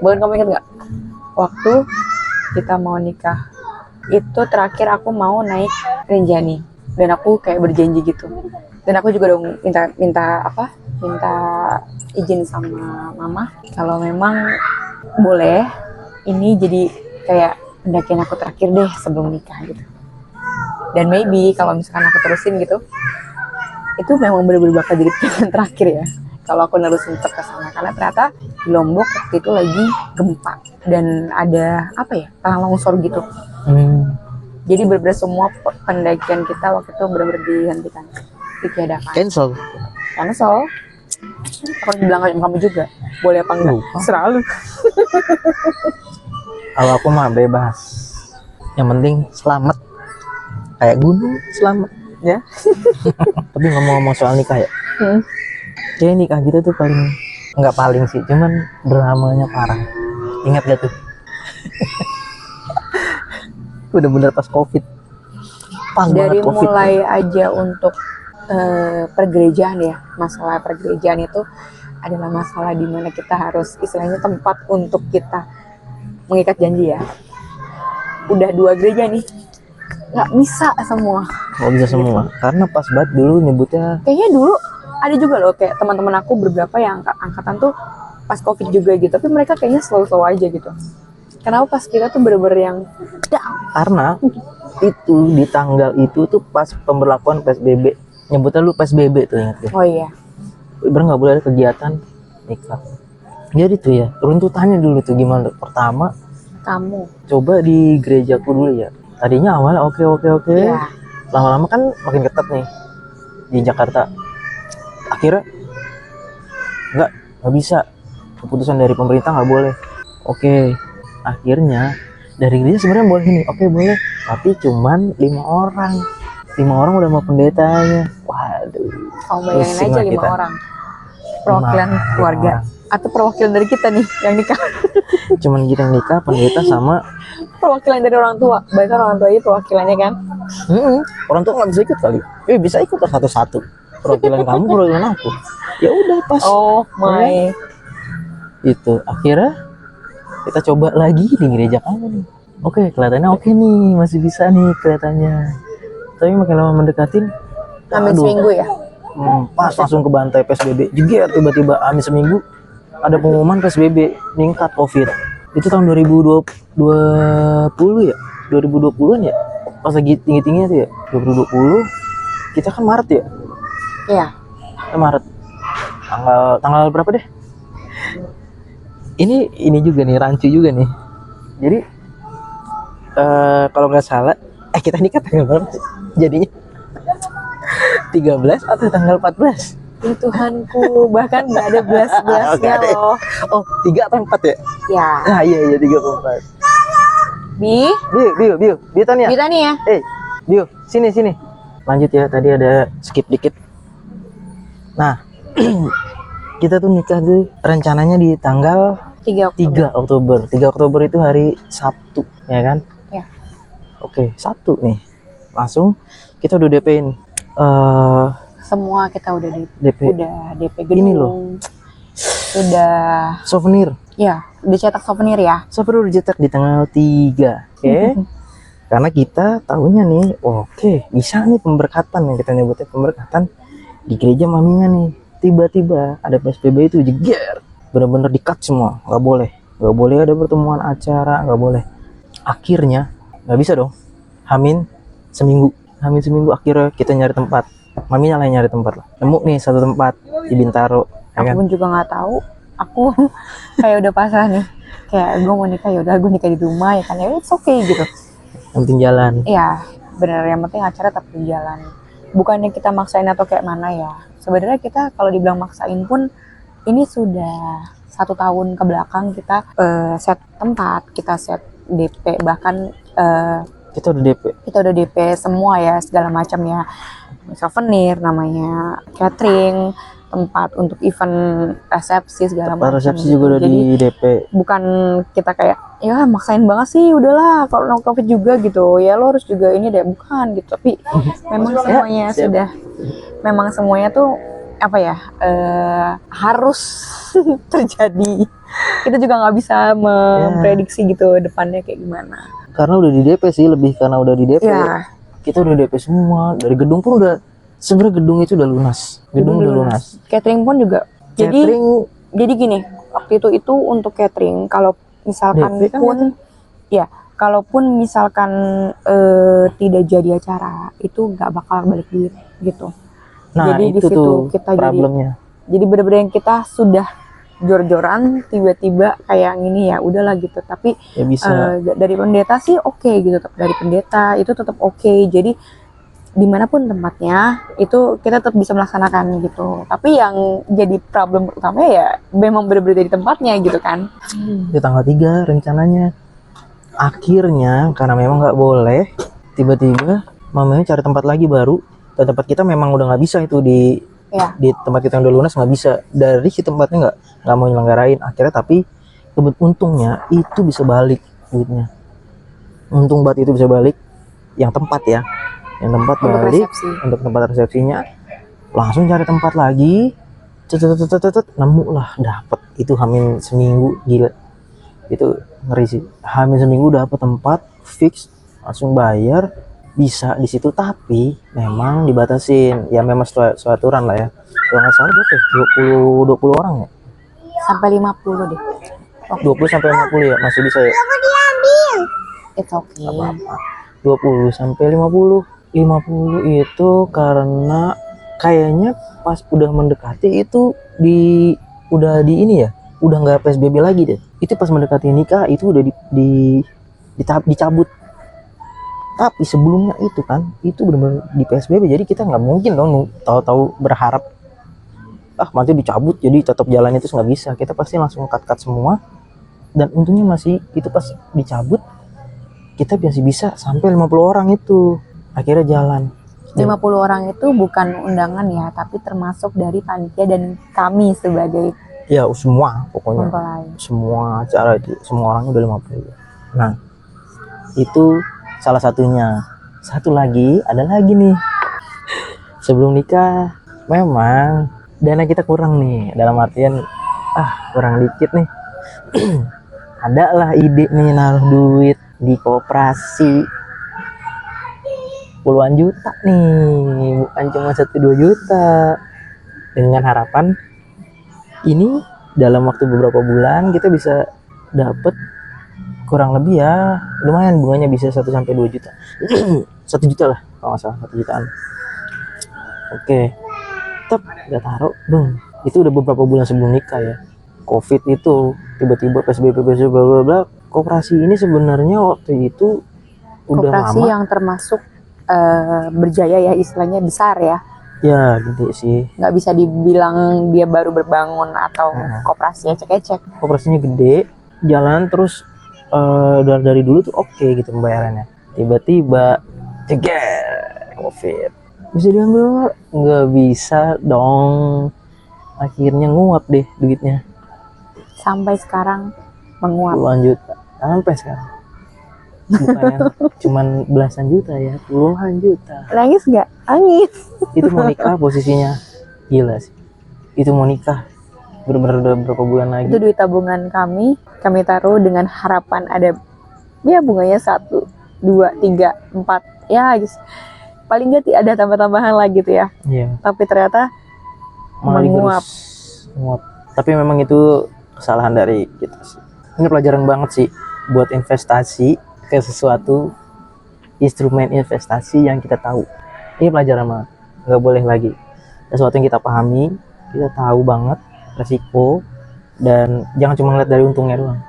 Bukan, kamu ingat nggak? Waktu kita mau nikah, itu terakhir aku mau naik Rinjani. Dan aku kayak berjanji gitu. Dan aku juga dong minta izin sama mama. Kalau memang boleh, ini jadi kayak pendakian aku terakhir deh sebelum nikah gitu. Dan maybe kalau misalkan aku terusin gitu, itu memang bener-bener bakal jadi pendakian terakhir ya. Kalau aku nerusin ke sana, karena ternyata di Lombok waktu itu lagi gempa dan ada tanah longsor gitu. Jadi bener-bener semua pendakian kita waktu itu bener-bener dihentikan, ditiadakan. Cancel. Aku bilang sama kamu juga, boleh apa enggak? Selalu. Kalau aku mah bebas. Yang penting selamat. Kayak gunung selamat ya. Tapi ngomong-ngomong soal nikah ya. Kayak nikah gitu tuh nggak paling sih, cuman dramanya parah. Ingat gak tuh? Bener-bener pas COVID. Pas dari banget COVID. Mulai aja untuk pergerejaan ya, masalah pergerejaan itu adalah masalah di mana kita harus istilahnya tempat untuk kita mengikat janji ya. Udah 2 gereja nih, nggak bisa semua. Nggak bisa semua, karena pas banget dulu nyebutnya. Kayaknya dulu ada juga loh kayak teman-teman aku beberapa yang angkatan tuh pas COVID juga gitu, tapi mereka kayaknya slow aja gitu. Kenapa pas kita tuh bener-bener yang down? Karena itu di tanggal itu tuh pas pemberlakuan PSBB. Nyebutnya lu PSBB tuh, ingat ya? Oh iya. Bener nggak boleh ada kegiatan nikah. Jadi tuh ya, runtutannya dulu tuh gimana? Pertama, Kamu coba di gerejaku dulu ya. Tadinya awalnya oke. ya. Lama-lama kan makin ketat nih di Jakarta. Akhirnya nggak bisa. Keputusan dari pemerintah nggak boleh. Oke, akhirnya dari gereja sebenarnya boleh nih. Oke, boleh. Tapi cuman 5 orang. 5 orang udah mau pendetanya. Waduh. Kamu bayangin aja 5 orang. Perwakilan 5 keluarga. orang. Atau perwakilan dari kita nih yang nikah. Cuman kita yang nikah, pendeta sama Perwakilan dari orang tua. Bahkan orang tua itu perwakilannya kan. orang tua nggak bisa ikut kali. Bisa ikut satu-satu. Perwakilan kamu, perwakilan aku. Ya udah pas. Oh my. Itu akhirnya kita coba lagi di gereja kamu nih. Oke, kelihatannya oke nih, masih bisa nih kelihatannya. Tapi makin lama mendekatin, Hamin seminggu ya. Pas langsung ke bantai PSBB. Jeger tiba-tiba hamin seminggu ada pengumuman PSBB meningkat COVID. Itu tahun 2020 ya, 2020-an ya. Pas lagi tinggi-tingginya tuh ya, 2020. Kita kan Maret ya. Iya. Maret. Tanggal berapa deh? Ini juga nih, rancu juga nih. Jadi kalau nggak salah, kita nikah tanggal berapa sih? Jadinya 13 atau tanggal 14? Ya Tuhanku, bahkan nggak ada belas-belasnya loh. Oh, 3 atau 4 ya? Ya. Nah, iya 3 atau 4. Bio Tania. Kita nih ya. Bio, sini. Lanjut ya, tadi ada skip dikit. Nah, kita tuh nikah tuh rencananya di tanggal 3 Oktober. 3 Oktober itu hari Sabtu, ya kan? Ya. Oke, Sabtu nih. Langsung kita udah DP-in. Semua kita udah DP gedung. Ini loh. Udah Souvenir. ya, dicetak souvenir ya. Souvenir udah dicetak di tanggal 3. Oke. Karena kita tahunya nih, oke, bisa nih pemberkatan yang kita nyebutnya pemberkatan di gereja maminya nih. Tiba-tiba ada PSBB itu jeger. Bener-bener di-cut semua, nggak boleh ada pertemuan acara, nggak boleh. Akhirnya nggak bisa dong, hamin seminggu akhirnya kita nyari tempat. Maminya lah yang nyari tempat lah, nemu nih satu tempat di Bintaro ya Aku kan? pun juga nggak tahu, aku kayak udah pasrah nih, kayak gue mau nikah, ya udah gue nikah di rumah ya kan, ya it's okay gitu. Yang penting jalan. Iya bener, yang penting acara tetap berjalan, bukannya kita maksain atau kayak mana ya. Sebenarnya kita kalau dibilang maksain pun, ini sudah 1 tahun ke belakang kita set tempat, kita set DP, bahkan kita udah DP semua ya, segala macam ya, souvenir, namanya catering, tempat untuk event resepsi segala macam. Resepsi juga udah di DP. Bukan kita kayak ya maksain banget sih, udahlah kalau no COVID juga gitu ya, lo harus juga ini deh, bukan gitu. Tapi memang semuanya sudah, memang semuanya tuh apa ya, harus terjadi kita juga nggak bisa memprediksi gitu depannya kayak gimana. Karena udah di DP sih, lebih karena udah di DP. Ya, Kita udah DP semua, dari gedung pun udah, sebenarnya gedung itu udah lunas. Gedung udah lunas. Catering pun juga. Catering Jadi gini, waktu itu untuk catering kalau misalkan DP kan pun ya, kalaupun misalkan tidak jadi acara, itu nggak bakal balik duit gitu. nah Jadi di itu situ tuh kita problemnya. jadi bener-bener yang kita sudah jor-joran tiba-tiba kayak gini ya udahlah gitu. Tapi Ya bisa. dari pendeta sih oke gitu, dari pendeta itu tetap oke. Jadi dimanapun tempatnya itu kita tetap bisa melaksanakan gitu. Tapi yang jadi problem utamanya ya memang bener-bener dari tempatnya gitu kan. Di tanggal 3 rencananya. Akhirnya karena memang nggak boleh, tiba-tiba mamanya cari tempat lagi baru, dan tempat kita memang udah nggak bisa itu Ya, di tempat kita yang udah lunas nggak bisa, dari si tempatnya nggak mau nyelenggarain. Akhirnya tapi untungnya itu bisa balik duitnya, untung banget itu bisa balik, yang tempat ya, yang tempat untuk balik resepsi. untuk tempat resepsinya. Langsung cari tempat lagi, nemu lah, dapet itu hamin seminggu. Gila, itu ngeri sih, hamin seminggu dapet tempat fix, langsung bayar, bisa di situ. Tapi memang dibatasin ya, memang sesuai aturan lah ya. Kalau nggak salah berapa ya? 20 orang ya, Sampai 50 deh. 20 sampai 50 ya, masih bisa ya. It's okay. Nggak apa-apa. 20 sampai 50 itu karena kayaknya pas udah mendekati itu udah di ini ya, udah nggak PSBB lagi deh. Itu pas mendekati nikah itu udah dicabut. Tapi sebelumnya itu kan, itu benar-benar di PSBB, jadi kita nggak mungkin dong tahu-tahu berharap nanti dicabut jadi tetap jalan, itu nggak bisa. Kita pasti langsung cut semua, dan untungnya masih itu pas dicabut kita masih bisa sampai 50 orang itu akhirnya jalan. 50 orang itu bukan undangan ya, tapi termasuk dari panitia dan kami sebagai Ya semua pokoknya, mempelai. semua acara itu semua orangnya udah 50. Nah itu salah satunya. Satu lagi, ada lagi nih, sebelum nikah memang dana kita kurang nih, dalam artian kurang dikit nih. Ada lah ide nih naruh duit di koperasi puluhan juta nih, bukan cuma 1-2 juta, dengan harapan ini dalam waktu beberapa bulan kita bisa dapet kurang lebih ya lumayan, bunganya bisa 1-2 juta. 1 juta lah kalau nggak salah, 1 jutaan. Oke, tetap udah taruh, itu udah beberapa bulan sebelum nikah ya. Covid itu tiba-tiba PSBB bla bla bla. Koperasi ini sebenarnya waktu itu udah Koperasi lama. yang termasuk berjaya ya, istilahnya besar ya. Ya gede sih. Nggak bisa dibilang dia baru berbangun atau koperasi ecek-ecek. Koperasinya gede, jalan terus dari dulu tuh oke gitu pembayarannya. Tiba-tiba ceger Covid. Bisa diambil nggak bisa dong. Akhirnya nguap deh duitnya. Sampai sekarang menguap. Puluhan juta. Sampai sekarang. Bukan cuman belasan juta ya, puluhan juta. Nangis nggak? Nangis. Itu mau nikah posisinya. Gila sih. Itu mau nikah. Bener-bener udah berapa bulan lagi. Itu duit tabungan kami taruh dengan harapan ada ya bunganya 1, 2, 3, 4 ya guys. Paling nggak ada tambah-tambahan lagi gitu ya. Iya. Tapi ternyata Malah menguap. Menguap. Tapi memang itu kesalahan dari kita sih. Ini pelajaran banget sih buat investasi ke sesuatu instrumen investasi yang kita tahu. Ini pelajaran banget. Nggak boleh lagi. Sesuatu yang kita pahami, kita tahu banget resiko, dan jangan cuma ngeliat dari untungnya doang,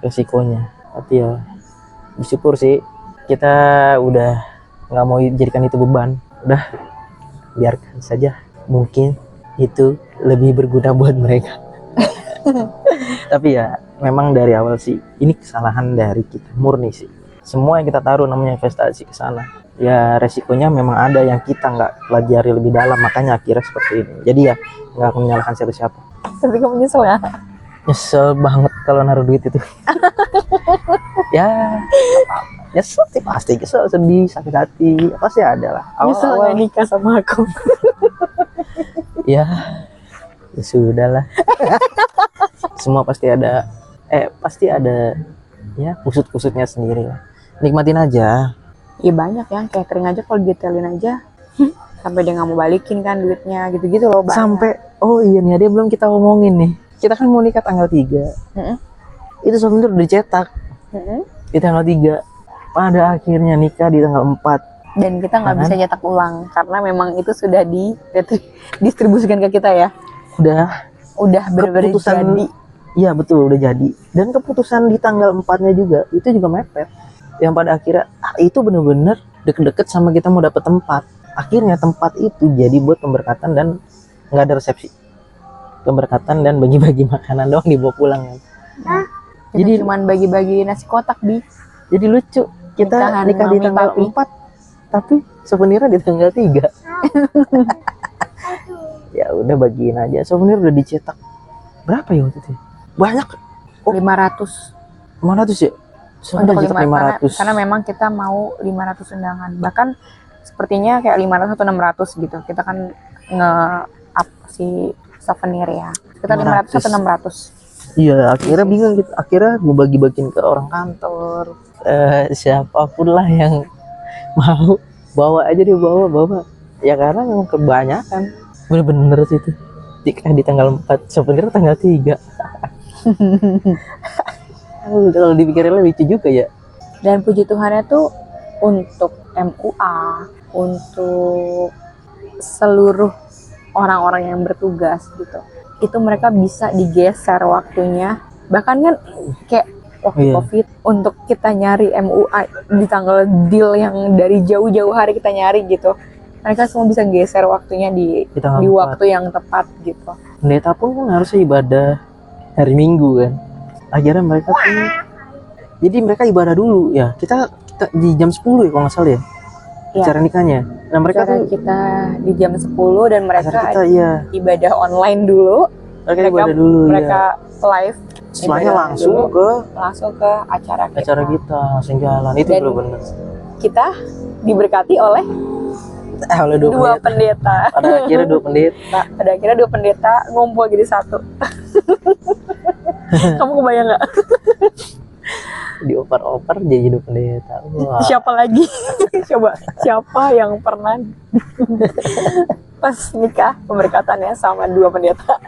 resikonya. Tapi ya bersyukur sih kita udah nggak mau jadikan itu beban. Udah biarkan saja. Mungkin itu lebih berguna buat mereka. Tapi ya memang dari awal sih ini kesalahan dari kita murni sih. Semua yang kita taruh namanya investasi ke sana, ya resikonya memang ada yang kita nggak pelajari lebih dalam, makanya akhirnya seperti ini. Jadi ya nggak akan menyalahkan siapa-siapa. Tapi kamu nyesel ya? Nyesel banget kalau naruh duit itu. Ya nyesel sih, pasti nyesel, sedih, sakit hati, pasti ada lah. Nyesel nggak nikah sama aku? Ya Ya sudahlah. Semua pasti ada ya kusut-kusutnya sendiri lah. Nikmatin aja. Iya banyak yang catering aja kalau detailin aja sampai dia nggak mau balikin kan duitnya gitu-gitu loh banyak. Sampai oh iya nih, dia belum kita omongin nih. Kita kan mau nikah tanggal 3. Mm-mm. Itu souvenir udah dicetak Mm-mm. di tanggal 3. Pada akhirnya nikah di tanggal 4. Dan kita nggak Kan? bisa cetak ulang karena memang itu sudah didistribusikan ke kita ya. Udah bener-bener Keputusan jadi. iya betul udah jadi. Dan keputusan di tanggal 4-nya juga itu juga mepet. Yang pada akhirnya itu bener-bener deket-deket sama kita mau dapet tempat. Akhirnya tempat itu jadi buat pemberkatan dan nggak ada resepsi. Pemberkatan dan bagi-bagi makanan doang dibawa pulang kan. Jadi cuman bagi-bagi nasi kotak Bi. Jadi lucu. Kita Nikahan nikah di mami tanggal papi. 4 tapi souvenirnya di tanggal 3. Ya udah bagiin aja. Souvenir udah dicetak. Berapa ya waktu itu? Banyak. 500. 500 ya? Souvenir Untuk dicetak 500. karena memang kita mau 500 undangan. Bahkan sepertinya kayak 500 atau 600 gitu. Kita kan nge-up si souvenir ya. Kita 500 atau 600. Iya, akhirnya bingung gitu. Akhirnya gue bagi-bagiin ke orang kantor. Siapapun lah yang mau bawa aja dia bawa. Ya karena memang kebanyakan. Bener-bener sih itu. Nikah di tanggal 4, souvenir tanggal 3. Kalau dipikirin lucu juga ya. Dan puji Tuhannya tuh untuk MUA, untuk seluruh orang-orang yang bertugas gitu. Itu mereka bisa digeser waktunya. Bahkan kan kayak waktu Iya. COVID untuk kita nyari MUA di tanggal deal yang dari jauh-jauh hari kita nyari gitu. Mereka semua bisa geser waktunya di tanggal di 4. waktu yang tepat gitu. Pendeta pun kan harusnya ibadah hari Minggu kan. Akhirnya mereka pun jadi mereka ibadah dulu ya. Kita di jam 10 ya kalau nggak salah ya. Iya. Acara nikahnya. Nah mereka Acara tuh kita di jam 10 dan mereka acara kita iya. ibadah online dulu. Mereka ibadah dulu Mereka ya. live Setelahnya ibadah langsung dulu, ke langsung ke acara kita langsung jalan. Itu Dan- bener-bener. kita diberkati oleh Oleh dua pendeta. Pada akhirnya 2 pendeta. Pada akhirnya 2 pendeta ngumpul jadi satu. Kamu kebayang nggak? Dioper-oper jadi 2 pendeta. Wah. Siapa lagi? Coba siapa yang pernah pas nikah pemberkatannya sama 2 pendeta?